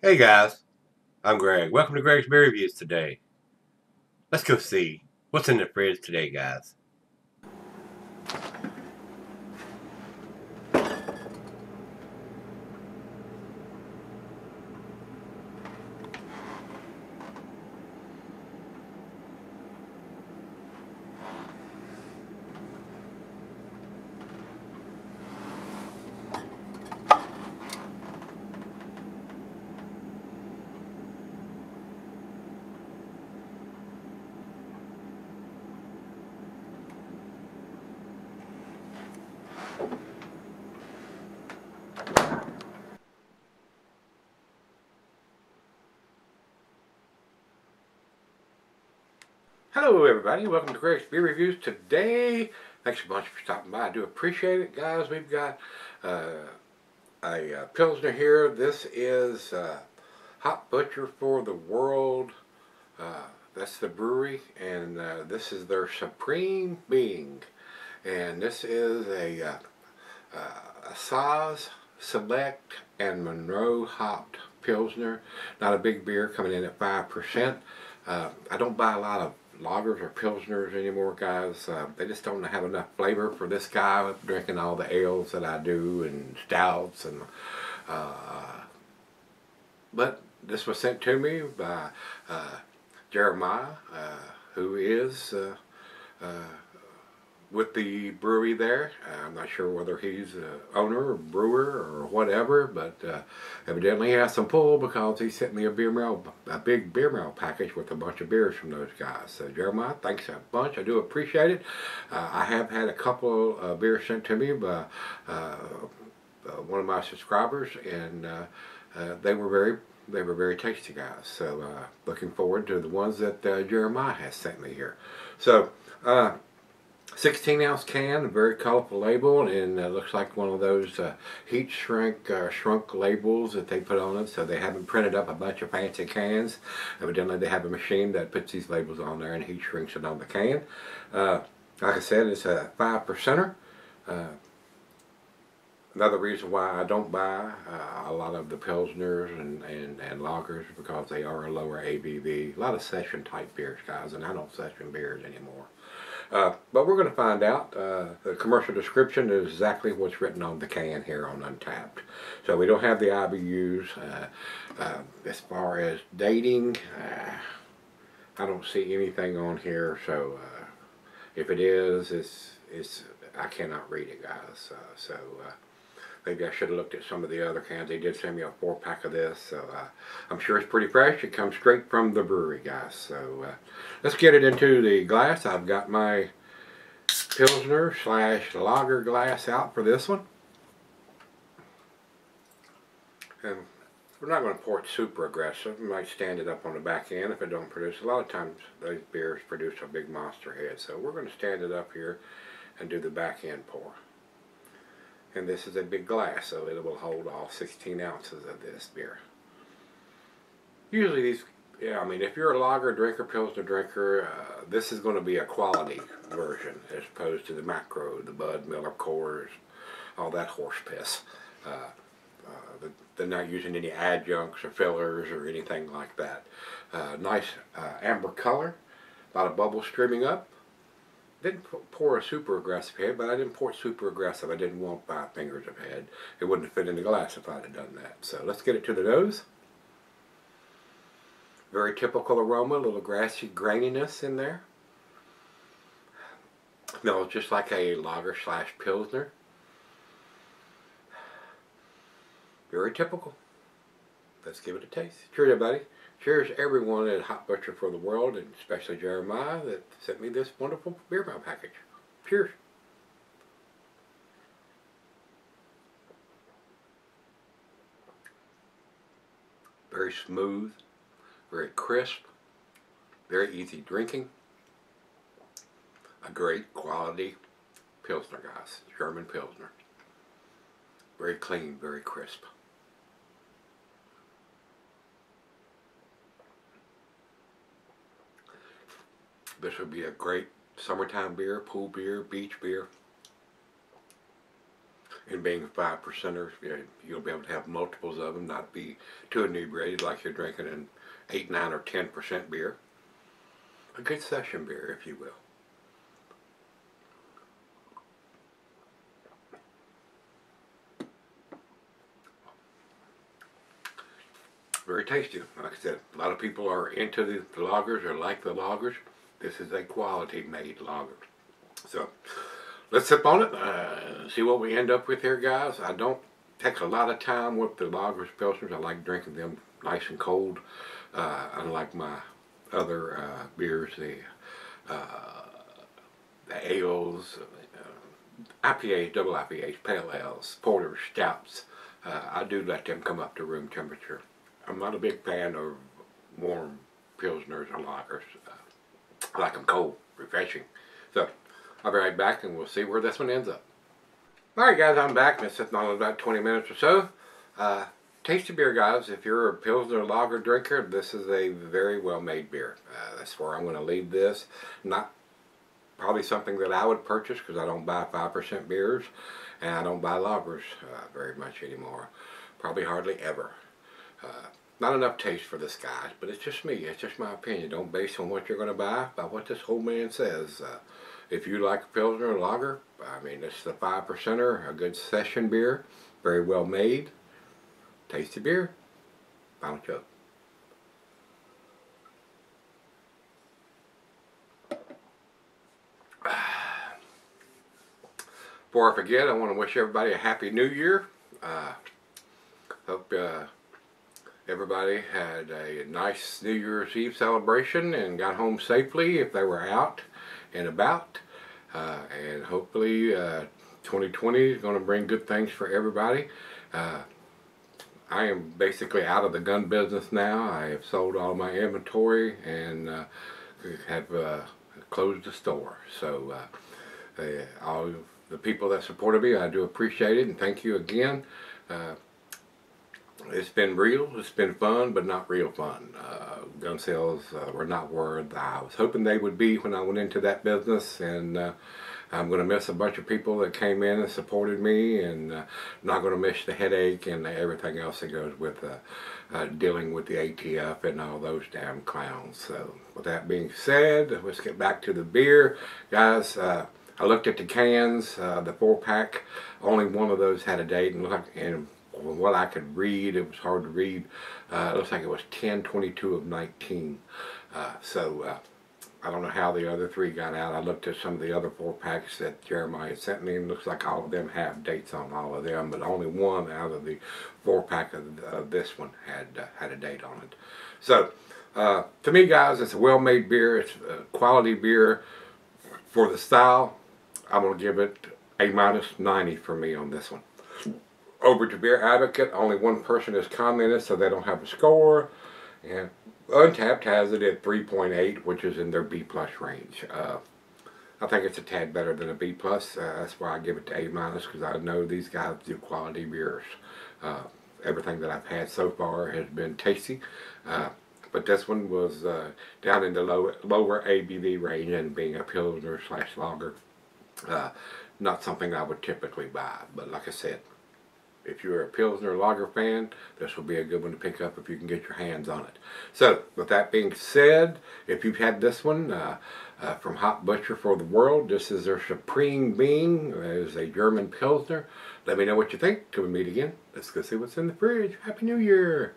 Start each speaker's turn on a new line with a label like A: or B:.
A: Hey guys, I'm Greg. Welcome to Gregsbeerreviews today. Let's go see what's in the fridge today, guys. Hello everybody, welcome to Gregsbeerreviews today. Thanks a bunch for stopping by. I do appreciate it, guys. We've got a Pilsner here. This is Hot Butcher for the World. That's the brewery, and this is their Supreme Being. And this is a Saaz Select and Monroe hopped Pilsner. Not a big beer, coming in at 5%. I don't buy a lot of lagers or Pilsners anymore, guys. They just don't have enough flavor for this guy, drinking all the ales that I do and stouts. But this was sent to me by Jeremiah, who is with the brewery there. I'm not sure whether he's the owner or brewer or whatever, but evidently he has some pull because he sent me a big beer mail package with a bunch of beers from those guys. So Jeremiah, thanks a bunch. I do appreciate it. I have had a couple of beers sent to me by one of my subscribers, and they were very tasty, guys. So looking forward to the ones that Jeremiah has sent me here. So 16-ounce can, a very colorful label, and looks like one of those heat shrunk labels that they put on it. So they haven't printed up a bunch of fancy cans. Evidently they have a machine that puts these labels on there and heat shrinks it on the can. Like I said, it's a 5%er. Another reason why I don't buy a lot of the Pilsners and lagers, because they are a lower ABV. A lot of session type beers, guys, and I don't session beers anymore. But we're going to find out. The commercial description is exactly what's written on the can here on Untapped. So we don't have the IBUs. As far as dating, I don't see anything on here. So if it is, it's I cannot read it, guys. Maybe I should have looked at some of the other cans. They did send me a 4-pack of this, so I'm sure it's pretty fresh. It comes straight from the brewery, guys. So let's get it into the glass. I've got my Pilsner / lager glass out for this one. And we're not going to pour it super aggressive. We might stand it up on the back end if it don't produce. A lot of times those beers produce a big monster head, so we're going to stand it up here and do the back end pour. And this is a big glass, so it will hold all 16 ounces of this beer. Usually these, I mean, if you're a lager drinker, Pilsner drinker, this is going to be a quality version as opposed to the macro, the Bud, Miller, Coors, all that horse piss. They're not using any adjuncts or fillers or anything like that. Nice amber color, a lot of bubbles streaming up. Didn't pour a super aggressive head, but I didn't pour it super aggressive. I didn't want 5 fingers of head. It wouldn't have fit in the glass if I'd have done that. So let's get it to the nose. Very typical aroma, a little grassy graininess in there. Smells just like a lager / Pilsner. Very typical. Let's give it a taste. Cheers, everybody. Cheers everyone at Hot Butcher for the World, and especially Jeremiah that sent me this wonderful beer mail package. Cheers. Very smooth, very crisp, very easy drinking. A great quality Pilsner, guys. German Pilsner. Very clean, very crisp. This would be a great summertime beer, pool beer, beach beer. And being a 5%er, you'll be able to have multiples of them, not be too inebriated like you're drinking an 8, 9, or 10% beer. A good session beer, if you will. Very tasty. Like I said, a lot of people are into the lagers or like the lagers. This is a quality made lager. So let's sip on it, see what we end up with here, guys. I don't take a lot of time with the lagers, pilsners. I like drinking them nice and cold. Unlike my other beers, the ales, IPAs, double IPAs, pale ales, porters, stouts. I do let them come up to room temperature. I'm not a big fan of warm pilsners or lagers. I like them cold, refreshing. So I'll be right back and we'll see where this one ends up. Alright guys, I'm back. Been sitting on about 20 minutes or so. Tasty beer, guys. If you're a Pilsner lager drinker, this is a very well made beer. That's where I'm going to leave this. Not probably something that I would purchase because I don't buy 5% beers and I don't buy lagers very much anymore. Probably hardly ever. Not enough taste for this, guys, but it's just me. It's just my opinion. Don't base on what you're going to buy by what this old man says. If you like a Pilsner or lager, I mean, it's the 5%er, a good session beer, very well made, tasty beer. Final chug. Before I forget, I want to wish everybody a Happy New Year. Hope everybody had a nice New Year's Eve celebration and got home safely if they were out and about. And hopefully 2020 is going to bring good things for everybody. I am basically out of the gun business now. I have sold all my inventory and have closed the store. So all the people that supported me, I do appreciate it and thank you again. It's been real, it's been fun, but not real fun. Gun sales were not where I was hoping they would be when I went into that business, and I'm going to miss a bunch of people that came in and supported me, and not going to miss the headache and everything else that goes with dealing with the ATF and all those damn clowns. So with that being said, let's get back to the beer. Guys, I looked at the cans, the 4-pack, only one of those had a date, and from what I could read, it was hard to read. It looks like it was 10/22 of 19. So I don't know how the other 3 got out. I looked at some of the other 4-packs that Jeremiah sent me, and it looks like all of them have dates on all of them, but only one out of the 4-pack of this one had a date on it. So to me, guys, it's a well-made beer. It's a quality beer for the style. I'm going to give it A-90 for me on this one. Over to Beer Advocate, only one person has commented, so they don't have a score. And Untapped has it at 3.8, which is in their B+ range. I think it's a tad better than a B+. That's why I give it to A-, because I know these guys do quality beers. Everything that I've had so far has been tasty. But this one was down in the lower ABV range, and being a Pilsner / lager, not something I would typically buy. But like I said, if you're a Pilsner lager fan, this will be a good one to pick up if you can get your hands on it. So, with that being said, if you've had this one from Hot Butcher for the World, this is their Supreme Bean. It is a German Pilsner. Let me know what you think. Till we meet again, let's go see what's in the fridge. Happy New Year!